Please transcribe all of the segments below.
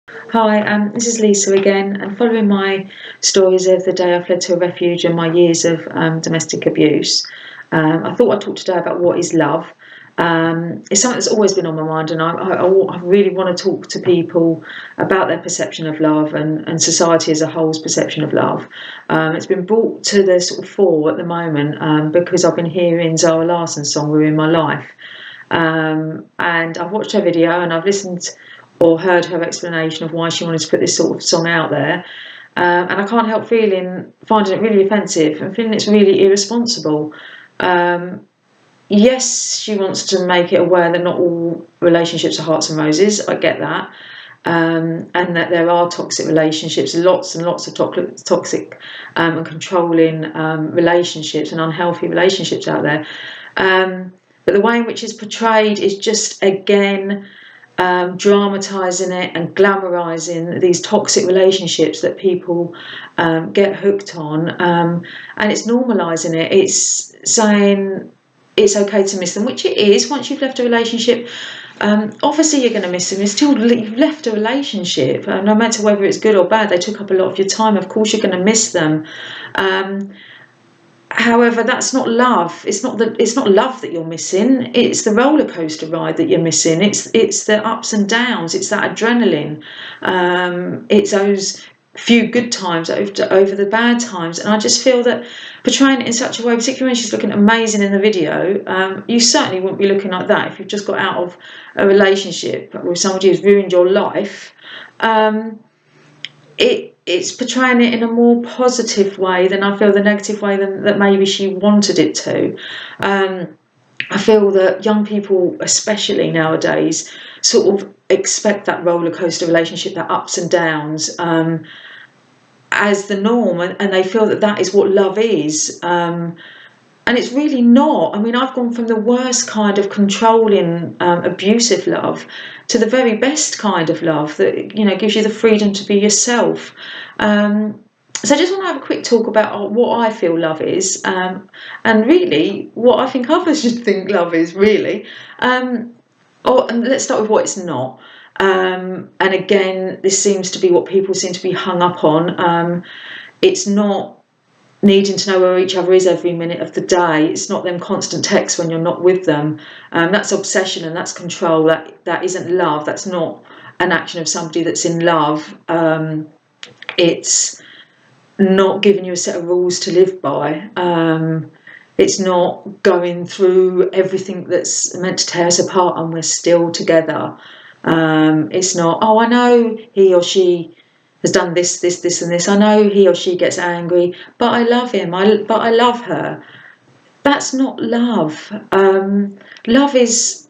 Hi, this is Lisa again, and following my stories of the day I fled to a refuge and my years of domestic abuse, I thought I'd talk today about what is love. It's something that's always been on my mind, and I really want to talk to people about their perception of love and society as a whole's perception of love. It's been brought to the sort of fore at the moment because I've been hearing Zara Larsson's song "We're in My Life," and I've watched her video and I've listened or heard her explanation of why she wanted to put this sort of song out there. And I can't help finding it really offensive and feeling it's really irresponsible. Yes, she wants to make it aware that not all relationships are hearts and roses. I get that. And that there are toxic relationships, lots and lots of toxic and controlling relationships and unhealthy relationships out there. But the way in which it's portrayed is just, again, dramatising it and glamorising these toxic relationships that people get hooked on, and it's normalising it. It's saying it's okay to miss them, which it is. Once you've left a relationship, obviously you're going to miss them. You've left a relationship, no matter whether it's good or bad. They took up a lot of your time. Of course, you're going to miss them. However, that's not love. It's not love that you're missing. It's the roller coaster ride that you're missing. It's the ups and downs. It's that adrenaline. It's those few good times over the bad times. And I just feel that portraying it in such a way, particularly when she's looking amazing in the video, you certainly wouldn't be looking like that if you've just got out of a relationship with somebody who's ruined your life. It's portraying it in a more positive way than I feel the negative way that maybe she wanted it to. I feel that young people, especially nowadays, sort of expect that roller coaster relationship, that ups and downs, as the norm, and they feel that is what love is. And it's really not. I mean, I've gone from the worst kind of controlling, abusive love to the very best kind of love that, gives you the freedom to be yourself. So I just want to have a quick talk about what I feel love is, and really what I think others should think love is, really. And let's start with what it's not. And again, this seems to be what people seem to be hung up on. It's not needing to know where each other is every minute of the day. It's not them constant texts when you're not with them. That's obsession and that's control. That isn't love. That's not an action of somebody that's in love. It's not giving you a set of rules to live by. It's not going through everything that's meant to tear us apart and we're still together. It's not, I know he or she has done this, and this. I know he or she gets angry, but I love him. But I love her. That's not love. Love is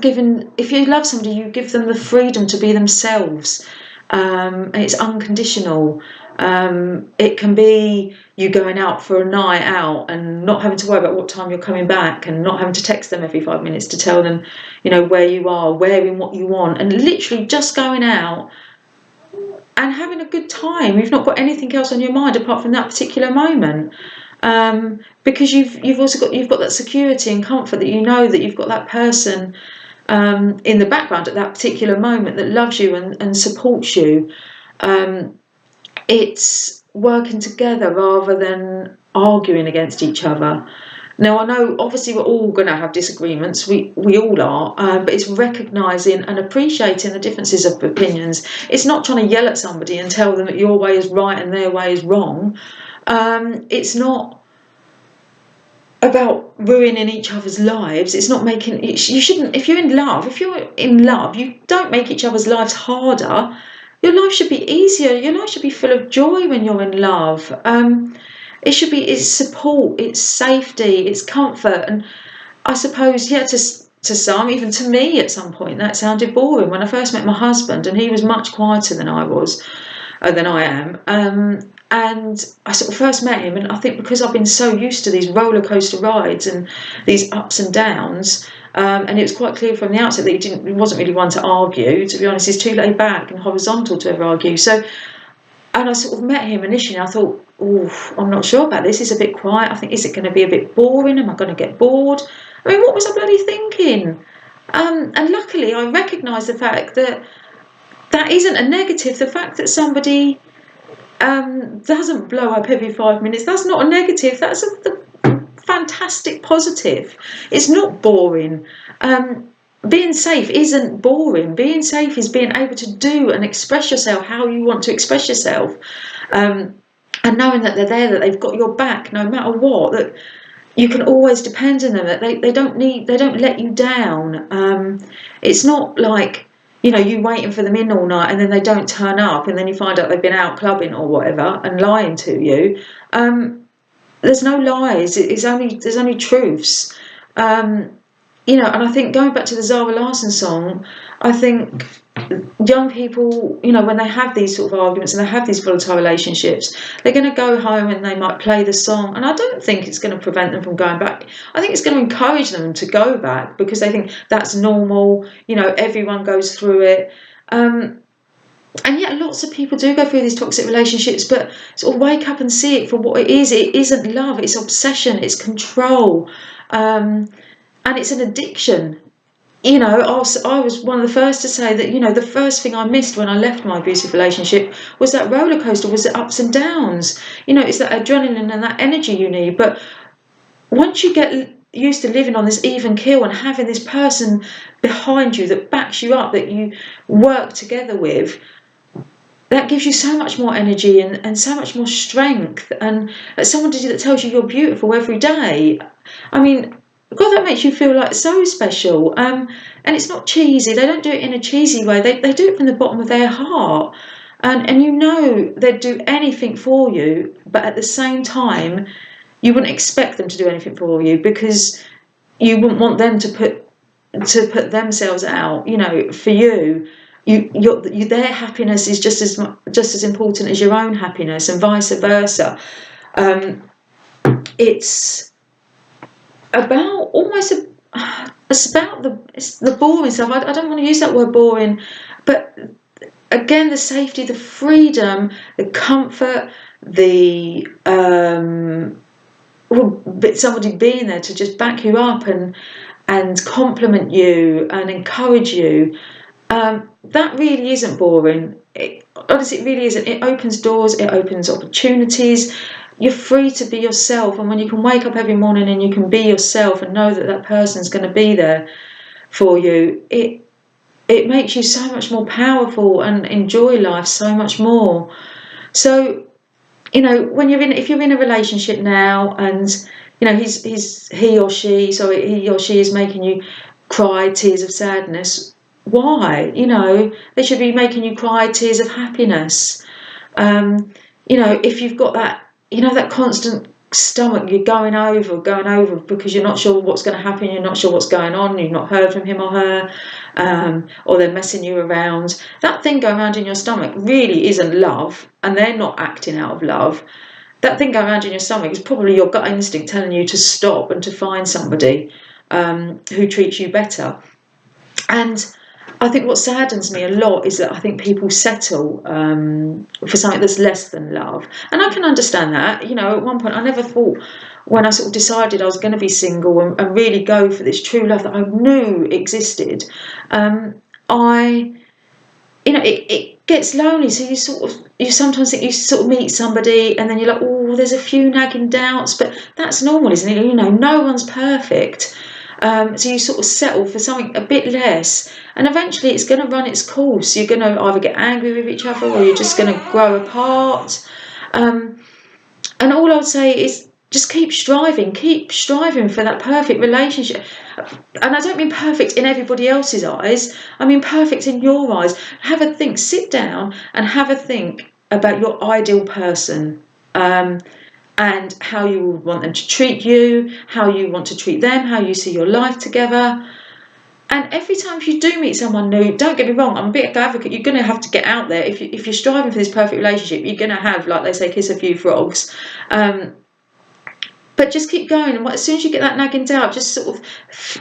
given. If you love somebody, you give them the freedom to be themselves, and it's unconditional. It can be you going out for a night out and not having to worry about what time you're coming back, and not having to text them every 5 minutes to tell them, where you are, wearing what you want, and literally just going out and having a good time. You've not got anything else on your mind apart from that particular moment, because you've got that security and comfort that that you've got that person in the background at that particular moment that loves you and supports you. It's working together rather than arguing against each other. Now, I know obviously we're all going to have disagreements, we all are, but it's recognising and appreciating the differences of opinions. It's not trying to yell at somebody and tell them that your way is right and their way is wrong. It's not about ruining each other's lives. It's not making you shouldn't. If you're in love, you don't make each other's lives harder. Your life should be easier. Your life should be full of joy when you're in love. It's support, it's safety, it's comfort. And I suppose, to some, even to me at some point, that sounded boring. When I first met my husband, and he was much quieter than I am. And I sort of first met him, and I think because I've been so used to these roller coaster rides and these ups and downs, and it was quite clear from the outset that he wasn't really one to argue. To be honest, he's too laid back and horizontal to ever argue. So, and I sort of met him initially, and I thought, I'm not sure about this. It's a bit quiet. I think, is it going to be a bit boring? Am I going to get bored? I mean, what was I bloody thinking? And luckily, I recognised the fact that that isn't a negative. The fact that somebody doesn't blow up every 5 minutes, that's not a negative. That's a fantastic positive. It's not boring. Being safe isn't boring. Being safe is being able to do and express yourself how you want to express yourself, and knowing that they're there, that they've got your back no matter what, that you can always depend on them, that they don't let you down. It's not like, you waiting for them in all night and then they don't turn up and then you find out they've been out clubbing or whatever and lying to you. There's no lies. There's only truths. And I think, going back to the Zara Larsson song, I think young people, when they have these sort of arguments and they have these volatile relationships, they're going to go home and they might play the song. And I don't think it's going to prevent them from going back. I think it's going to encourage them to go back, because they think that's normal. Everyone goes through it. And yet lots of people do go through these toxic relationships, but sort of wake up and see it for what it is. It isn't love, it's obsession, it's control. And it's an addiction. I was one of the first to say that, the first thing I missed when I left my abusive relationship was that roller coaster, was the ups and downs. It's that adrenaline and that energy you need. But once you get used to living on this even keel and having this person behind you that backs you up, that you work together with, that gives you so much more energy and so much more strength. And someone that tells you you're beautiful every day. I mean, God, that makes you feel like so special. And it's not cheesy. They don't do it in a cheesy way. They do it from the bottom of their heart. And they'd do anything for you, but at the same time, you wouldn't expect them to do anything for you, because you wouldn't want them to put themselves out, for you. Their happiness is just as important as your own happiness, and vice versa. It's about it's about the boring stuff. I don't want to use that word boring, but again, the safety, the freedom, the comfort, somebody being there to just back you up and compliment you and encourage you. That really isn't boring. Honestly, it really isn't. It opens doors, it opens opportunities. You're free to be yourself, and when you can wake up every morning and you can be yourself and know that person's going to be there for you, it makes you so much more powerful and enjoy life so much more. So, if you're in a relationship now, and he or she is making you cry tears of sadness, why? They should be making you cry tears of happiness. If you've got that, that constant stomach, you're going over because you're not sure what's going to happen, you're not sure what's going on, you've not heard from him or her, or they're messing you around. That thing going around in your stomach really isn't love, and they're not acting out of love. That thing going around in your stomach is probably your gut instinct telling you to stop and to find somebody who treats you better. And I think what saddens me a lot is that I think people settle for something that's less than love. And I can understand that. At one point I never thought, when I sort of decided I was going to be single and really go for this true love that I knew existed, it gets lonely. So you sometimes think you sort of meet somebody and then you're like, oh, there's a few nagging doubts, but that's normal, isn't it? No one's perfect. So you sort of settle for something a bit less, and eventually it's going to run its course. You're going to either get angry with each other, or you're just going to grow apart. And all I would say is just keep striving for that perfect relationship. And I don't mean perfect in everybody else's eyes. I mean perfect in your eyes. Have a think. Sit down and have a think about your ideal person. And how you would want them to treat you, how you want to treat them, how you see your life together. And every time you do meet someone new, don't get me wrong, I'm a bit of an advocate, you're going to have to get out there. If you're striving for this perfect relationship, you're going to have, like they say, kiss a few frogs. But just keep going, and as soon as you get that nagging doubt, just sort of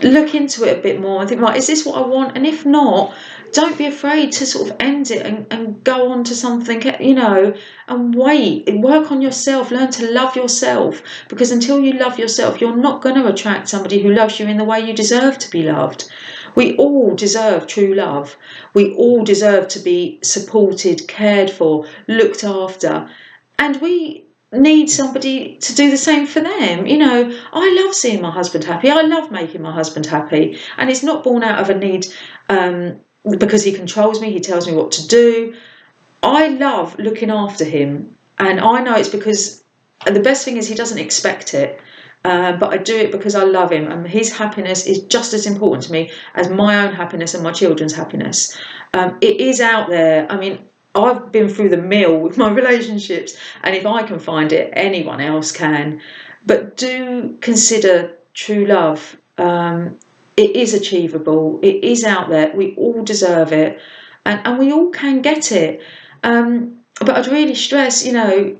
look into it a bit more and think, right, is this what I want? And if not, don't be afraid to sort of end it and go on to something, and wait, work on yourself, learn to love yourself, because until you love yourself, you're not going to attract somebody who loves you in the way you deserve to be loved. We all deserve true love. We all deserve to be supported, cared for, looked after. And we need somebody to do the same for them. You know, I love seeing my husband happy. I love making my husband happy. And it's not born out of a need because he controls me, he tells me what to do. I love looking after him. And I know it's because, and the best thing is he doesn't expect it. But I do it because I love him, and his happiness is just as important to me as my own happiness and my children's happiness. It is out there. I mean, I've been through the mill with my relationships, and if I can find it, anyone else can. But do consider true love. It is achievable. It is out there. We all deserve it, and we all can get it. But I'd really stress, you know,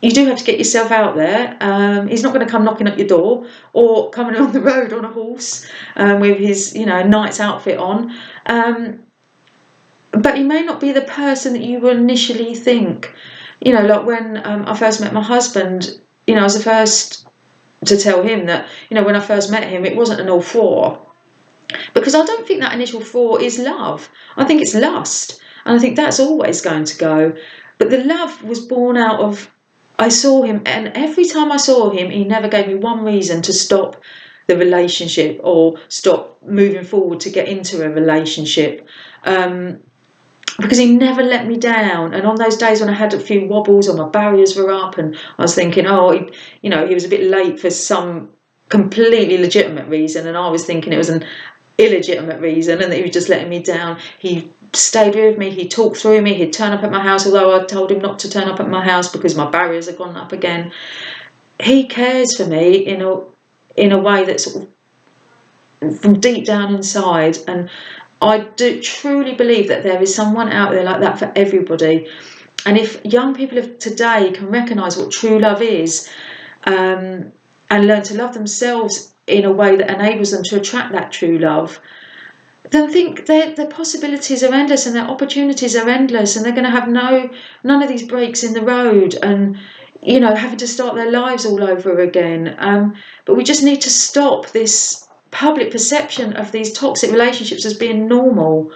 you do have to get yourself out there. He's not going to come knocking at your door or coming on the road on a horse with his, you know, knight's outfit on. But he may not be the person that you will initially think. You know, like when I first met my husband, you know, I was the first to tell him that, you know, when I first met him, it wasn't an all four. Because I don't think that initial four is love. I think it's lust. And I think that's always going to go. But the love was born out of, I saw him, and every time I saw him, he never gave me one reason to stop the relationship or stop moving forward to get into a relationship. Because he never let me down. And on those days when I had a few wobbles or my barriers were up and I was thinking, he was a bit late for some completely legitimate reason, and I was thinking it was an illegitimate reason and that he was just letting me down, he stayed with me, he talked through me, he'd turn up at my house, although I told him not to turn up at my house because my barriers had gone up again. He cares for me in a way that's sort of from deep down inside, and I do truly believe that there is someone out there like that for everybody. And if young people of today can recognise what true love is, and learn to love themselves in a way that enables them to attract that true love, then I think their possibilities are endless and their opportunities are endless, and they're going to have none of these breaks in the road and, you know, having to start their lives all over again. But we just need to stop this public perception of these toxic relationships as being normal,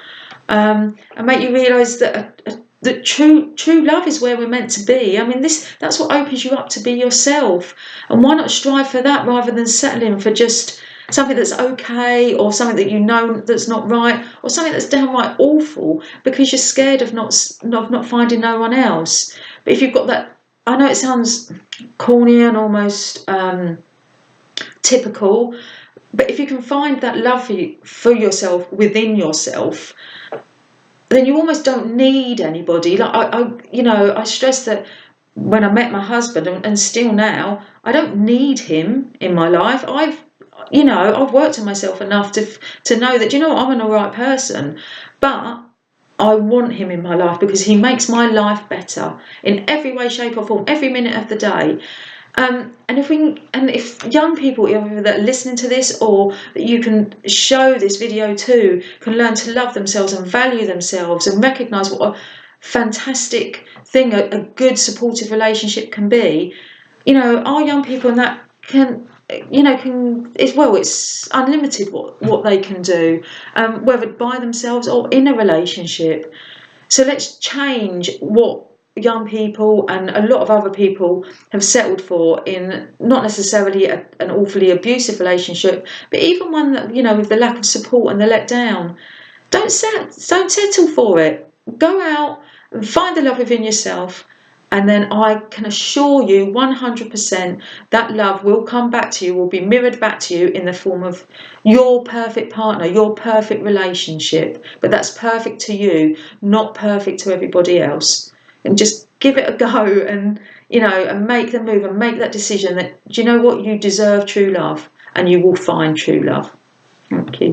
and make you realise that that true love is where we're meant to be. I mean, that's what opens you up to be yourself. And why not strive for that rather than settling for just something that's okay, or something that you know that's not right, or something that's downright awful because you're scared of not finding no one else. But if you've got that, I know it sounds corny and almost typical, but if you can find that love for yourself within yourself, then you almost don't need anybody. Like I stress that when I met my husband, and still now, I don't need him in my life. I've worked on myself enough to know that, you know, I'm an alright person, but I want him in my life because he makes my life better in every way, shape or form, every minute of the day. And if young people either that are listening to this or that you can show this video to can learn to love themselves and value themselves and recognise what a fantastic thing a good supportive relationship can be, you know, our young people and that it's unlimited what they can do, whether by themselves or in a relationship. So let's change what young people and a lot of other people have settled for in not necessarily an awfully abusive relationship, but even one that, you know, with the lack of support and the let down. Don't settle for it. Go out and find the love within yourself, and then I can assure you 100% that love will come back to you, will be mirrored back to you in the form of your perfect partner, your perfect relationship. But that's perfect to you, not perfect to everybody else. And just give it a go, and, you know, and make the move and make that decision that, do you know what, you deserve true love, and you will find true love. Thank you.